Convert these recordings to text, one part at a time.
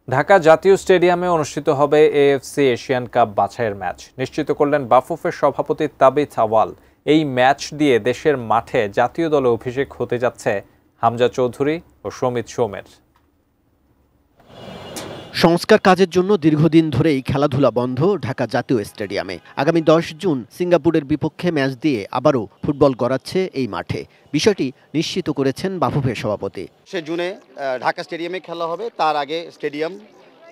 ঢাকা জাতীয় স্টেডিয়ামে অনুষ্ঠিত হবে এএফসি এশিয়ান কাপ বাছাইয়ের ম্যাচ নিশ্চিত করলেন বাফুফের সভাপতি তাবিথ আওয়াল। এই ম্যাচ দিয়ে দেশের মাঠে জাতীয় দলে অভিষেক হতে যাচ্ছে হামজা চৌধুরী ও সমিত সোমের। সংস্কার কাজের জন্য দীর্ঘদিন ধরেই খেলাধুলা বন্ধ ঢাকা জাতীয় স্টেডিয়ামে। আগামী 10 জুন সিঙ্গাপুরের বিপক্ষে ম্যাচ দিয়ে আবারও ফুটবল গড়াচ্ছে এই মাঠে। বিষয়টি নিশ্চিত করেছেন বাফুফের সভাপতি। সে জুনে ঢাকা স্টেডিয়ামে খেলা হবে, তার আগে স্টেডিয়াম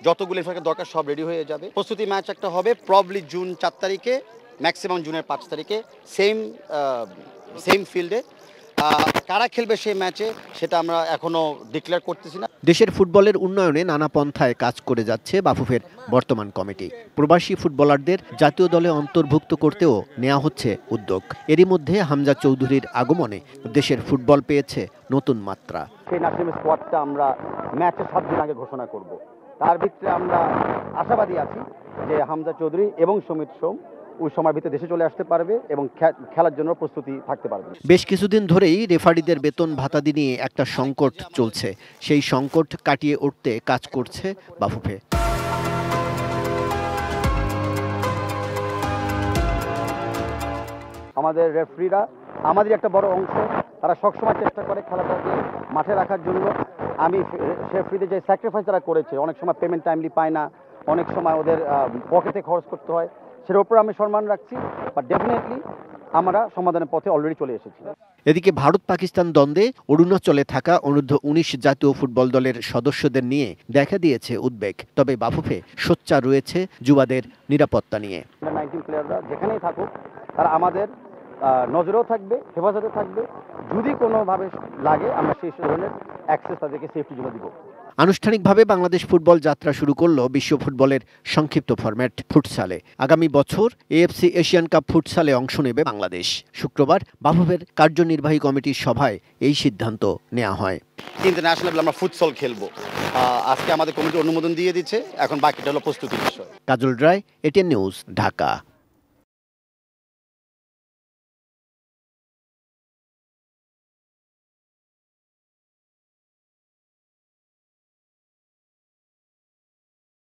যতগুলো ইনফ্রাস্ট্রাকচার দরকার সব রেডি হয়ে যাবে। প্রস্তুতি ম্যাচ একটা হবে প্রবলি জুন 4 তারিখে, ম্যাক্সিমাম জুনের 5 তারিখে সেম ফিল্ডে। কারা খেলবে সেই ম্যাচে সেটা আমরা এখনো ডিক্লেয়ার করতেছি না। দেশের ফুটবলের উন্নয়নে নানা পন্থায় কাজ করে যাচ্ছে বাফুফের বর্তমান কমিটি। প্রবাসী ফুটবলারদের জাতীয় দলে অন্তর্ভুক্ত করতেও নেওয়া হচ্ছে উদ্যোগ। এরই মধ্যে হামজা চৌধুরীর আগমনে দেশের ফুটবল পেয়েছে নতুন মাত্রা। সেই ন্যাশনাল স্কোয়াডটা আমরা ম্যাচের 7 দিন আগে ঘোষণা করব। তার ভিতরে আমরা আশাবাদী আছি যে হামজা চৌধুরী এবং সমিত সোম ওই সময়ের ভিতরে দেশে চলে আসতে পারবে এবং খেলার জন্য প্রস্তুতি থাকতে পারবে। বেশ কিছুদিন ধরেই রেফারিদের বেতন ভাতাদি নিয়ে একটা সংকট চলছে। সেই সংকট কাটিয়ে উঠতে কাজ করছে বাফুফে। আমাদের রেফারিরা আমাদের একটা বড় অংশ, তারা সবসময় চেষ্টা করে খেলাটাকে মাঠে রাখার জন্য। আমি রেফারিদের যে স্যাক্রিফাইস তারা করেছে, অনেক সময় পেমেন্ট টাইমলি পায় না, অনেক সময় ওদের পকেটে খরচ করতে হয়, সেটার উপর আমি সম্মান রাখছি। বাট ডেফিনেটলি আমরা সমাধানের পথে অলরেডি চলে এসেছি। এদিকে ভারত পাকিস্তান দ্বন্দ্বে অরুণাচলে থাকা অনূর্ধ্ব 19 জাতীয় ফুটবল দলের সদস্যদের নিয়ে দেখা দিয়েছে উদ্বেগ। তবে বাফুফে সোচ্চার রয়েছে যুবাদের নিরাপত্তা নিয়ে। 19 প্লেয়াররা যেখানেই থাকুক তারা আমাদের নজরেও থাকবে, হেফাজতে থাকবে। যদি কোনোভাবে লাগে আমরা সেই ধরনের অ্যাক্সেস তাদেরকে সেফটির জন্য দিব। আনুষ্ঠানিকভাবে বাংলাদেশ ফুটবল যাত্রা শুরু করল বিশ্ব ফুটবলের সংক্ষিপ্ত ফরম্যাট ফুটসালে। আগামী বছর এএফসি এশিয়ান কাপ ফুটসালে অংশ নেবে বাংলাদেশ। শুক্রবার বাফুফের কার্যনির্বাহী কমিটির সভায় এই সিদ্ধান্ত নেওয়া হয়। ইন্টারন্যাশনাল লেভেলে আমরা ফুটসল খেলবো। আজকে আমাদের কমিটি অনুমোদন দিয়ে দিচ্ছে, এখন বাকিটা হলো প্রস্তুতির বিষয়। কাজল রায়, এটিএন নিউজ, ঢাকা।